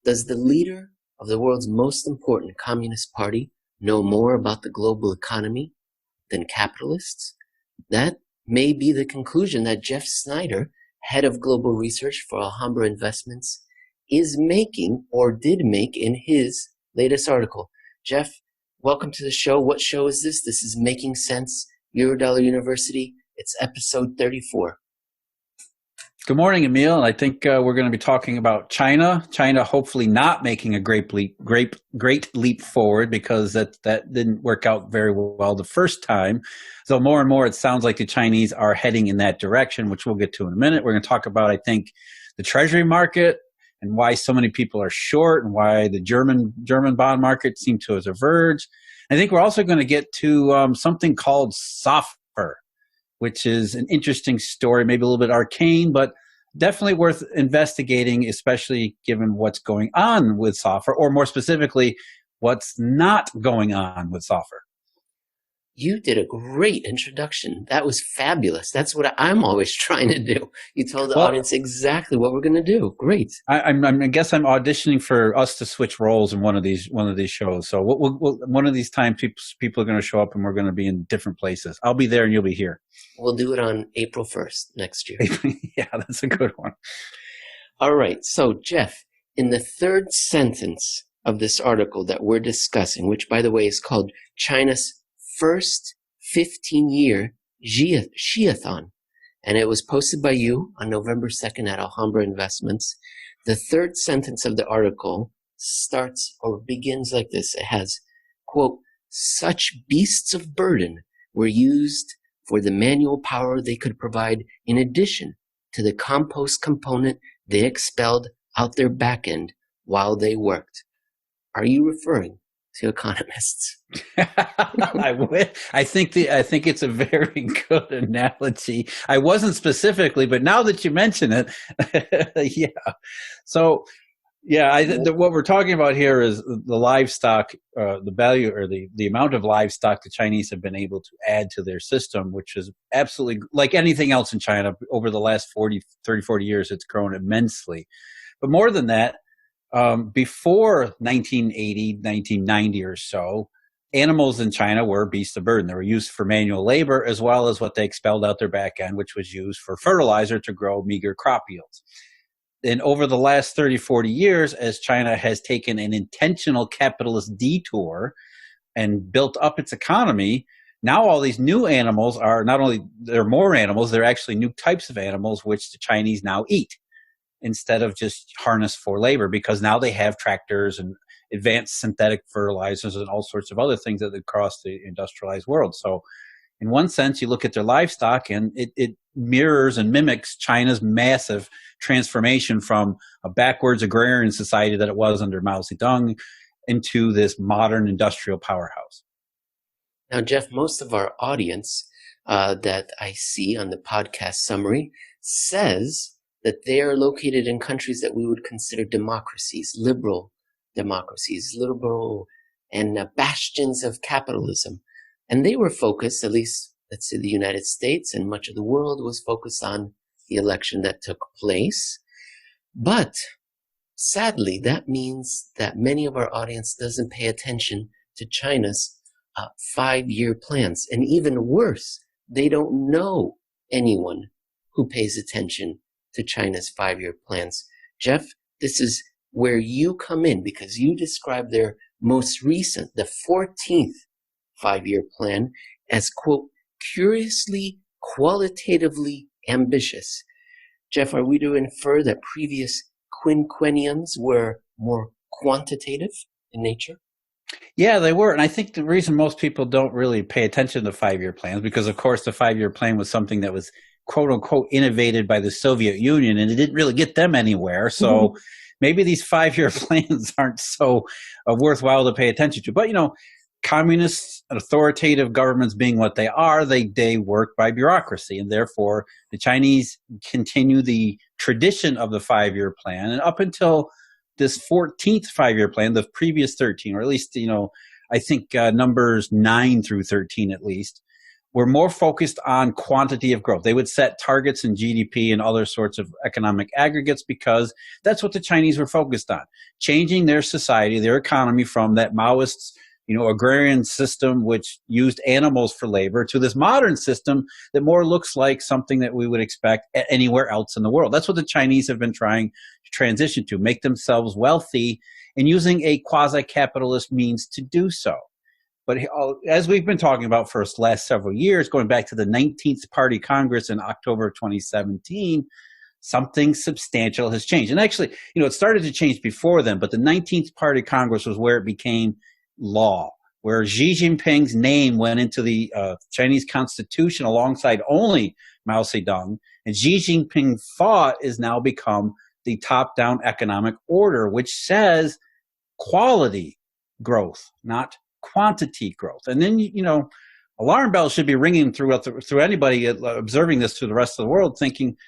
Does the leader of the world's most important communist party know more about the global economy than capitalists? That may be the conclusion that Jeff Snider, head of global research for Alhambra Investments, is making or did make in his latest article. Jeff, welcome to the show. What show is this? This is Making Sense, Eurodollar University. It's episode 34. Good morning, Emil. I think we're going to be talking about China. China hopefully not making a great leap forward, because that didn't work out very well the first time. So more and more it sounds like the Chinese are heading in that direction, which we'll get to in a minute. We're going to talk about, I think, the treasury market and why so many people are short, and why the German bond market seemed to have diverged. I think we're also going to get to something called software, which is an interesting story, maybe a little bit arcane, but definitely worth investigating, especially given what's going on with software, or more specifically, what's not going on with software. You did a great introduction. That was fabulous. That's what I'm always trying to do. You told the audience exactly what we're going to do. Great. I guess I'm auditioning for us to switch roles in one of these shows. So one of these times, people are going to show up and we're going to be in different places. I'll be there and you'll be here. We'll do it on April 1st next year. Yeah, that's a good one. All right. So, Jeff, in the third sentence of this article that we're discussing, which, by the way, is called China's First 15-Year Xiathon, and it was posted by you on November 2nd at Alhambra Investments. The third sentence of the article starts or begins like this. It has, quote, "Such beasts of burden were used for the manual power they could provide in addition to the compost component they expelled out their back end while they worked." Are you referring to economists? I think it's a very good analogy. I wasn't specifically, but now that you mention it, yeah. So, yeah, what we're talking about here is the livestock, the value or the amount of livestock the Chinese have been able to add to their system, which is absolutely, like anything else in China, over the last 40 years, it's grown immensely. But more than that, before 1980, 1990 or so, animals in China were beasts of burden. They were used for manual labor, as well as what they expelled out their back end, which was used for fertilizer to grow meager crop yields. And over the last 30, 40 years, as China has taken an intentional capitalist detour and built up its economy, now all these new animals are not only, they're more animals, they're actually new types of animals, which the Chinese now eat, instead of just harness for labor, because now they have tractors and advanced synthetic fertilizers and all sorts of other things that across the industrialized world. So in one sense, you look at their livestock and it mirrors and mimics China's massive transformation from a backwards agrarian society that it was under Mao Zedong into this modern industrial powerhouse. Now, Jeff, most of our audience that I see on the podcast summary says that they are located in countries that we would consider democracies, liberal and bastions of capitalism. And they were focused, at least, let's say the United States and much of the world was focused on the election that took place. But sadly, that means that many of our audience doesn't pay attention to China's 5-year plans. And even worse, they don't know anyone who pays attention to China's 5-year plans. Jeff, this is where you come in, because you describe their most recent, the 14th 5-year plan, as, quote, curiously qualitatively ambitious. Jeff, are we to infer that previous quinquenniums were more quantitative in nature? Yeah, they were. And I think the reason most people don't really pay attention to 5-year plans, because of course the 5-year plan was something that was quote unquote innovated by the Soviet Union, and it didn't really get them anywhere. So maybe these 5-year plans aren't so worthwhile to pay attention to. But, you know, communist authoritative governments being what they are, they work by bureaucracy. And therefore, the Chinese continue the tradition of the 5-year plan. And up until this 14th 5-year plan, the previous 13, or at least, you know, I think numbers 9 through 13 at least, were more focused on quantity of growth. They would set targets in GDP and other sorts of economic aggregates because that's what the Chinese were focused on, changing their society, their economy from that Maoist, agrarian system which used animals for labor to this modern system that more looks like something that we would expect anywhere else in the world. That's what the Chinese have been trying to transition to, make themselves wealthy and using a quasi-capitalist means to do so. But as we've been talking about for the last several years, going back to the 19th Party Congress in October 2017, something substantial has changed. And actually, it started to change before then, but the 19th Party Congress was where it became law, where Xi Jinping's name went into the Chinese constitution alongside only Mao Zedong. And Xi Jinping thought is now become the top-down economic order, which says quality growth, not quantity growth. And then, alarm bells should be ringing through anybody observing this through the rest of the world, thinking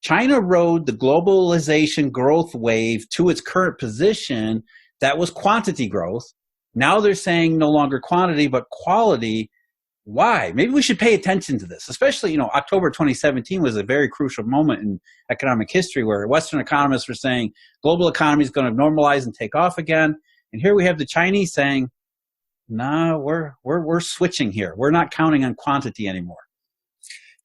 China rode the globalization growth wave to its current position. That was quantity growth. Now they're saying no longer quantity, but quality. Why? Maybe we should pay attention to this, especially, October 2017 was a very crucial moment in economic history where Western economists were saying global economy is going to normalize and take off again. And here we have the Chinese saying, no, we're switching here. We're not counting on quantity anymore.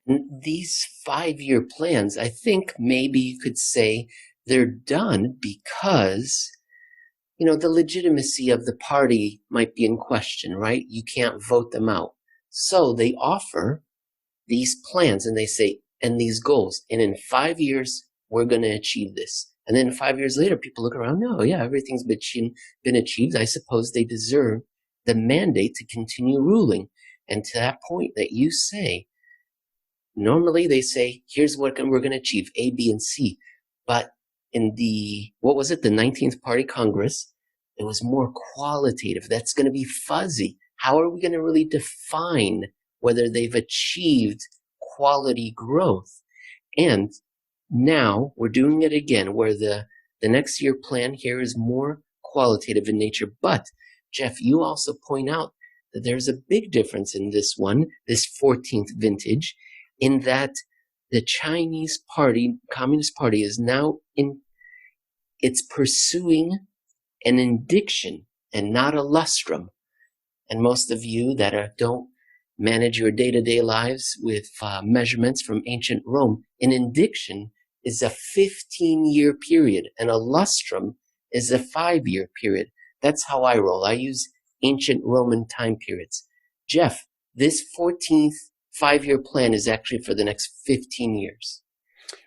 These 5-year plans, I think maybe you could say they're done because, the legitimacy of the party might be in question, right? You can't vote them out. So they offer these plans and they say, and these goals, and in 5 years, we're going to achieve this. And then 5 years later, people look around, no, yeah, everything's been achieved. I suppose they deserve the mandate to continue ruling. And to that point that you say, normally they say, here's what we're going to achieve, A, B, and C. But in the 19th Party Congress, it was more qualitative. That's going to be fuzzy. How are we going to really define whether they've achieved quality growth? And now we're doing it again, where the next year plan here is more qualitative in nature. But Jeff, you also point out that there's a big difference in this 14th vintage, in that the Chinese party, Communist Party, is now it's pursuing an indiction and not a lustrum. And most of you that don't manage your day-to-day lives with measurements from ancient Rome, an indiction is a 15-year period, and a lustrum is a 5-year period. That's how I roll. I use ancient Roman time periods. Jeff, this 14th 5-year plan is actually for the next 15 years.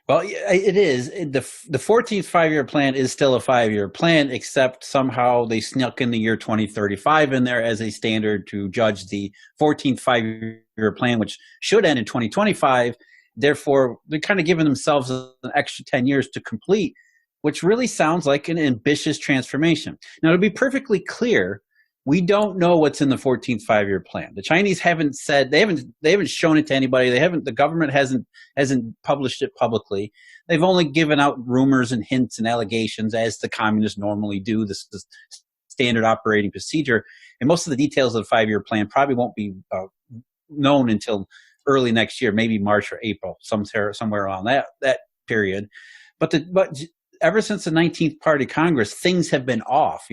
Well, it is. The 14th 5-year plan is still a 5-year plan, except somehow they snuck in the year 2035 in there as a standard to judge the 14th 5-year plan, which should end in 2025. Therefore, they're kind of giving themselves an extra 10 years to complete, which really sounds like an ambitious transformation. Now, to be perfectly clear, we don't know what's in the 14th 5-year plan. The Chinese haven't said, they haven't shown it to anybody. The government hasn't published it publicly. They've only given out rumors and hints and allegations, as the communists normally do. This is standard operating procedure. And most of the details of the 5-year plan probably won't be known until early next year, maybe March or April, somewhere around that period. But ever since the 19th Party Congress, things have been off.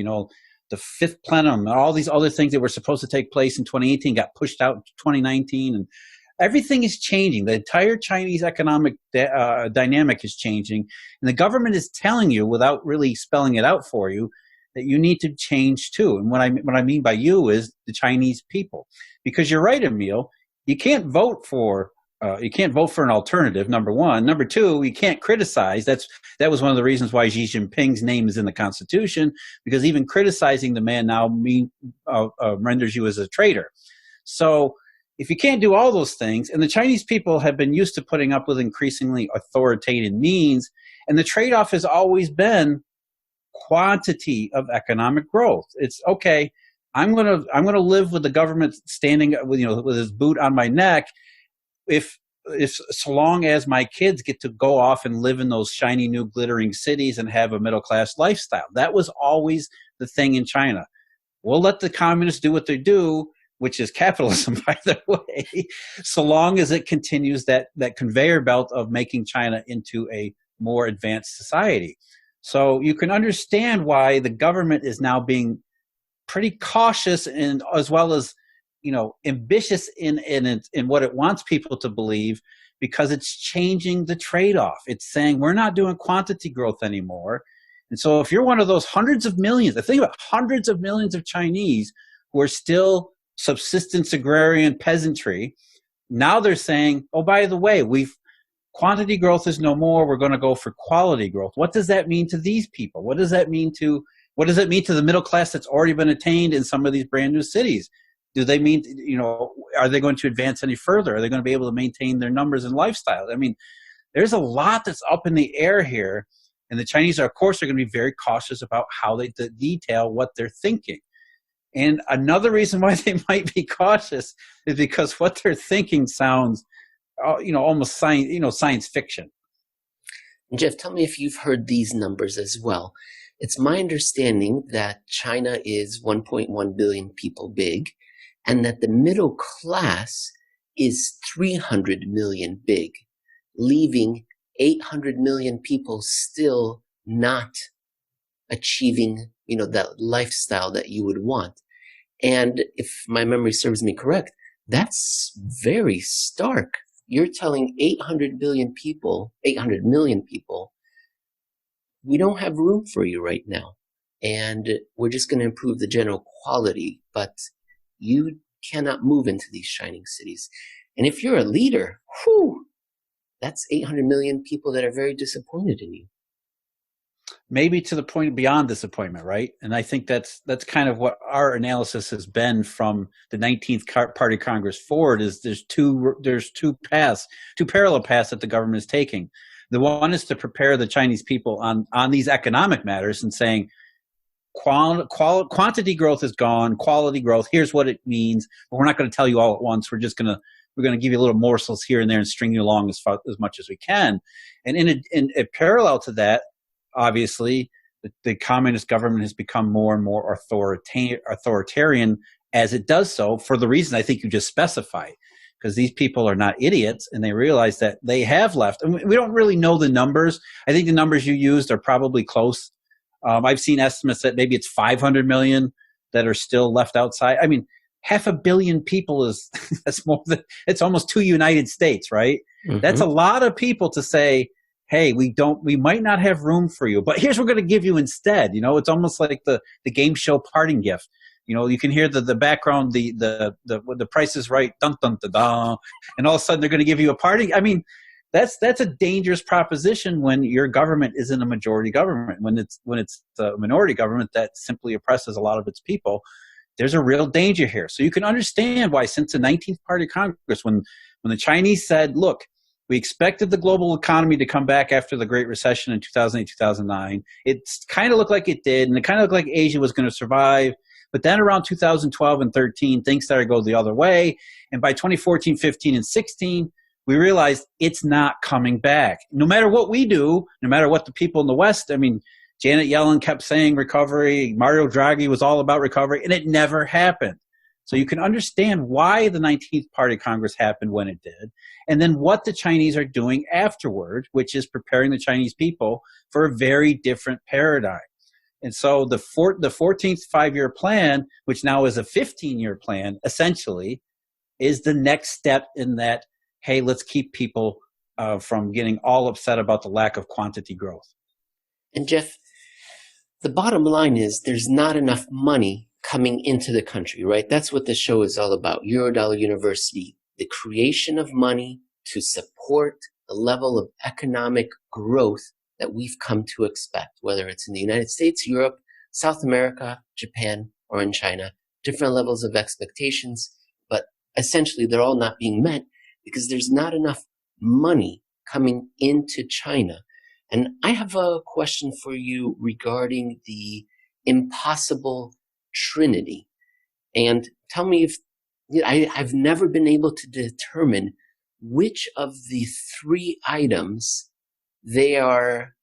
The fifth plenum and all these other things that were supposed to take place in 2018 got pushed out to 2019, and everything is changing. The entire Chinese economic dynamic is changing, and the government is telling you, without really spelling it out for you, that you need to change too. And what I mean by you is the Chinese people, because you're right, Emil. You can't vote for an alternative, number one. Number two, you can't criticize. That was one of the reasons why Xi Jinping's name is in the Constitution, because even criticizing the man now renders you as a traitor. So if you can't do all those things, and the Chinese people have been used to putting up with increasingly authoritative means, and the trade-off has always been quantity of economic growth. It's okay, I'm gonna live with the government standing with his boot on my neck, if so long as my kids get to go off and live in those shiny new glittering cities and have a middle-class lifestyle. That was always the thing in China. We'll let the communists do what they do, which is capitalism, by the way, so long as it continues that conveyor belt of making China into a more advanced society. So you can understand why the government is now being pretty cautious and as well as ambitious in what it wants people to believe, because it's changing the trade-off. It's saying we're not doing quantity growth anymore. And so if you're one of those hundreds of millions, I think about hundreds of millions of Chinese who are still subsistence agrarian peasantry, now they're saying, oh, by the way, quantity growth is no more. We're going to go for quality growth. What does that mean to these people? What does that mean to the middle class that's already been attained in some of these brand new cities? Do they mean, are they going to advance any further? Are they going to be able to maintain their numbers and lifestyle? I mean, there's a lot that's up in the air here. And the Chinese, of course, are going to be very cautious about how they detail what they're thinking. And another reason why they might be cautious is because what they're thinking sounds, almost science fiction. Jeff, tell me if you've heard these numbers as well. It's my understanding that China is 1.1 billion people big, and that the middle class is 300 million big, leaving 800 million people still not achieving, that lifestyle that you would want. And if my memory serves me correct, that's very stark. You're telling 800 million people, we don't have room for you right now. And we're just going to improve the general quality, but you cannot move into these shining cities. And if you're a leader, that's 800 million people that are very disappointed in you. Maybe to the point beyond disappointment, right? And I think that's kind of what our analysis has been from the 19th Party Congress forward. Is there's two parallel paths that the government is taking. The one is to prepare the Chinese people on these economic matters and saying, quantity growth is gone, quality growth, here's what it means, but we're not going to tell you all at once. We're going to give you little morsels here and there and string you along as much as we can. And in a parallel to that, obviously, the communist government has become more and more authoritarian as it does so, for the reason I think you just specified, because these people are not idiots and they realize that they have left. And we don't really know the numbers. I think the numbers you used are probably close. I've seen estimates that maybe it's 500 million that are still left outside. I mean, 500 million people it's almost 2 United States, right? Mm-hmm. That's a lot of people to say, hey, we might not have room for you, but here's what we're going to give you instead. It's almost like the game show parting gift. You can hear the background, the Price is Right, dun dun dun dun, and all of a sudden they're going to give you a party. I mean, that's a dangerous proposition when your government isn't a majority government. When it's a minority government that simply oppresses a lot of its people, there's a real danger here. So you can understand why, since the 19th Party Congress, when the Chinese said, look, we expected the global economy to come back after the Great Recession in 2008, 2009. It kind of looked like it did, and it kind of looked like Asia was going to survive. But then around 2012 and 13, things started to go the other way. And by 2014, 15, and 16, we realized it's not coming back. No matter what we do, no matter what the people in the West, I mean, Janet Yellen kept saying recovery, Mario Draghi was all about recovery, and it never happened. So you can understand why the 19th Party Congress happened when it did, and then what the Chinese are doing afterward, which is preparing the Chinese people for a very different paradigm. And so the 14th five-year plan, which now is a 15-year plan, essentially, is the next step in that, hey, let's keep people from getting all upset about the lack of quantity growth. And Jeff, the bottom line is there's not enough money coming into the country, right? That's what the show is all about. Eurodollar University, the creation of money to support the level of economic growth that we've come to expect, whether it's in the United States, Europe, South America, Japan, or in China. Different levels of expectations, but essentially they're all not being met because there's not enough money coming into China. And I have a question for you regarding the Impossible Trinity. And tell me if I've never been able to determine which of the three items they are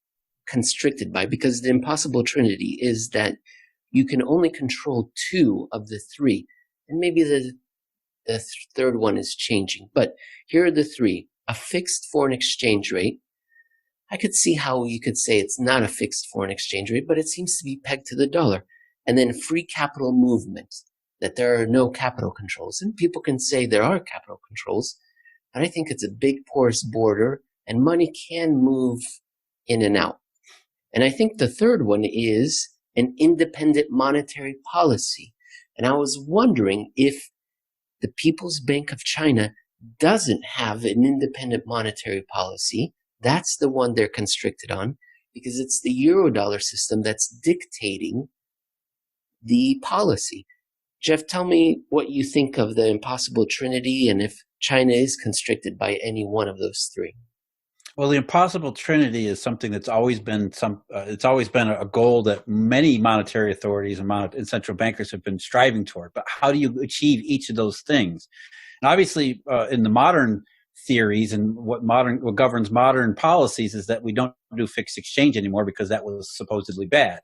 constricted by, because the Impossible Trinity is that you can only control two of the three. And maybe the the third one is changing. But here are the three. A fixed foreign exchange rate. I could see how you could say it's not a fixed foreign exchange rate, but it seems to be pegged to the dollar. And then free capital movement, that there are no capital controls. And people can say there are capital controls, but I think it's a big porous border and money can move in and out. And I think the third one is an independent monetary policy. And I was wondering if the People's Bank of China doesn't have an independent monetary policy. That's the one they're constricted on, because it's the Eurodollar system that's dictating the policy. Jeff, tell me what you think of the Impossible Trinity and if China is constricted by any one of those three. Well, the Impossible Trinity is something that's always been it's always been a goal that many monetary authorities and central bankers have been striving toward. But how do you achieve each of those things? And obviously, in the modern theories and what governs modern policies is that we don't do fixed exchange anymore because that was supposedly bad.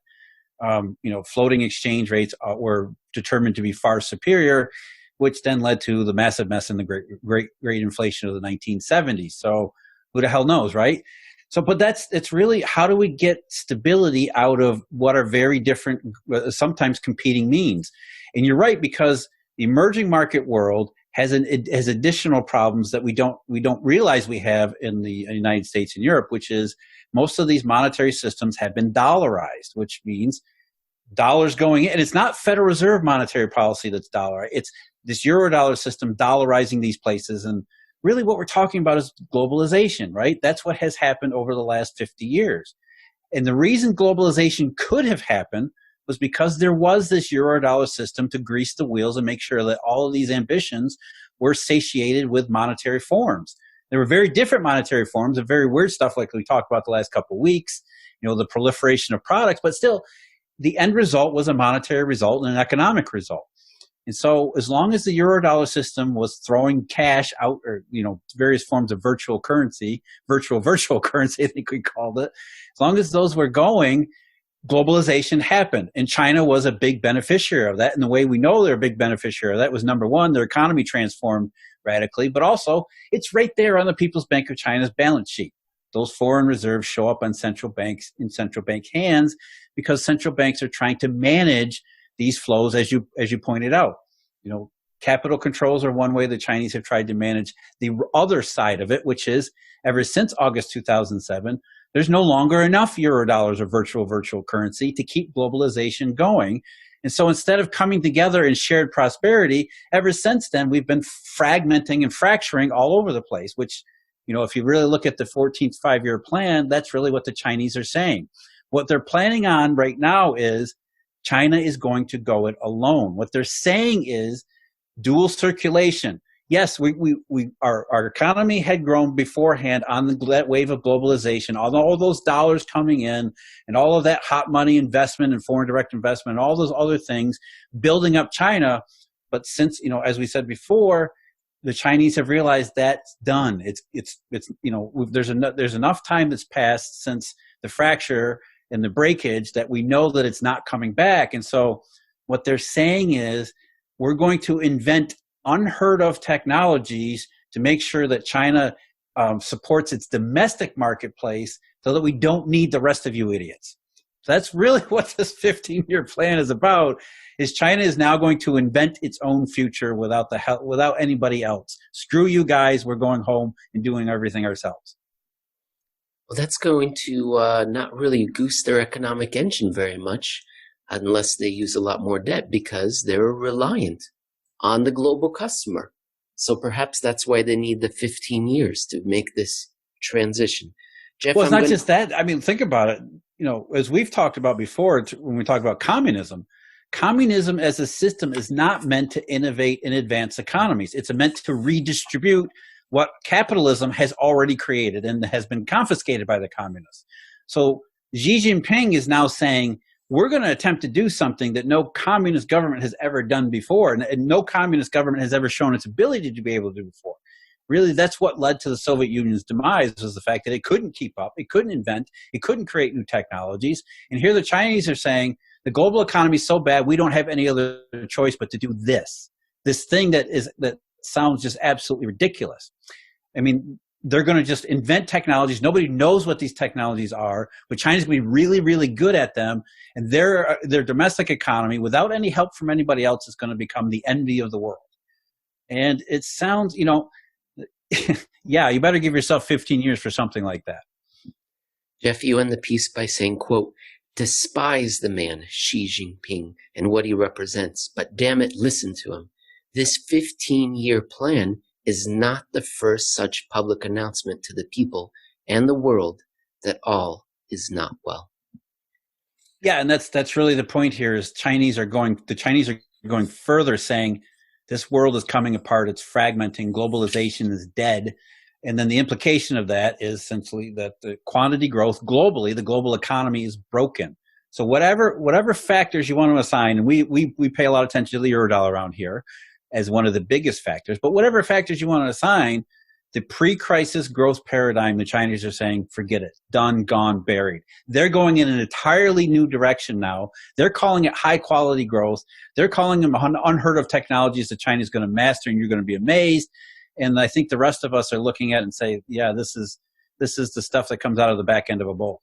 Floating exchange rates were determined to be far superior, which then led to the massive mess in the great inflation of the 1970s. So who the hell knows, right? So, but it's really, how do we get stability out of what are very different, sometimes competing means? And you're right, because the emerging market world has additional problems that we don't realize we have in the United States and Europe, which is most of these monetary systems have been dollarized, which means dollars going in. And it's not Federal Reserve monetary policy that's dollarized. It's this Eurodollar system dollarizing these places. And really what we're talking about is globalization, right? That's what has happened over the last 50 years. And the reason globalization could have happened was because there was this Eurodollar system to grease the wheels and make sure that all of these ambitions were satiated with monetary forms. There were very different monetary forms and very weird stuff like we talked about the last couple of weeks, the proliferation of products, but still the end result was a monetary result and an economic result. And so as long as the Eurodollar system was throwing cash out, or, various forms of virtual currency, virtual currency, I think we called it, as long as those were going, globalization happened. And China was a big beneficiary of that. And the way we know they're a big beneficiary of that was, number one, their economy transformed radically, but also it's right there on the People's Bank of China's balance sheet. Those foreign reserves show up on central banks in central bank hands because central banks are trying to manage these flows, as you pointed out. Capital controls are one way the Chinese have tried to manage the other side of it, which is ever since August 2007, there's no longer enough Eurodollars or virtual currency to keep globalization going. And so instead of coming together in shared prosperity, ever since then, we've been fragmenting and fracturing all over the place, which, if you really look at the 14th five-year plan, that's really what the Chinese are saying. What they're planning on right now is China is going to go it alone. What they're saying is dual circulation. Yes, our economy had grown beforehand on that wave of globalization, all those dollars coming in and all of that hot money investment and foreign direct investment and all those other things building up China. But since, as we said before, the Chinese have realized that's done. There's enough time that's passed since the fracture and the breakage that we know that it's not coming back. And so what they're saying is we're going to invent unheard of technologies to make sure that China supports its domestic marketplace so that we don't need the rest of you idiots. So that's really what this 15-year plan is about, is China is now going to invent its own future without anybody else. Screw you guys, we're going home and doing everything ourselves. Well, that's going to not really goose their economic engine very much unless they use a lot more debt, because they're reliant on the global customer. So perhaps that's why they need the 15 years to make this transition. Jeff, well, it's not just that. I mean, think about it. As we've talked about before, when we talk about communism as a system is not meant to innovate and advance economies. It's meant to redistribute what capitalism has already created and has been confiscated by the communists. So Xi Jinping is now saying, we're going to attempt to do something that no communist government has ever done before, and no communist government has ever shown its ability to be able to do before. Really, that's what led to the Soviet Union's demise, was the fact that it couldn't keep up, it couldn't invent, it couldn't create new technologies. And here the Chinese are saying, the global economy is so bad, we don't have any other choice but to do this thing that sounds just absolutely ridiculous. I mean, they're going to just invent technologies. Nobody knows what these technologies are, but China's going to be really, really good at them. And their domestic economy, without any help from anybody else, is going to become the envy of the world. And it sounds, yeah, you better give yourself 15 years for something like that. Jeff, you end the piece by saying, quote, "Despise the man, Xi Jinping, and what he represents, but damn it, listen to him. This 15-year plan is not the first such public announcement to the people and the world that all is not well." Yeah, and that's really the point here. Is the Chinese are going further, saying this world is coming apart, it's fragmenting, globalization is dead. And then the implication of that is essentially that the quantity growth globally, the global economy, is broken. So whatever factors you want to assign, and we pay a lot of attention to the Eurodollar around here as one of the biggest factors, but whatever factors you want to assign, the pre-crisis growth paradigm, the Chinese are saying, forget it, done, gone, buried. They're going in an entirely new direction now. They're calling it high quality growth. They're calling them unheard of technologies that China's going to master, and you're going to be amazed. And I think the rest of us are looking at it and say, yeah, this is the stuff that comes out of the back end of a bowl.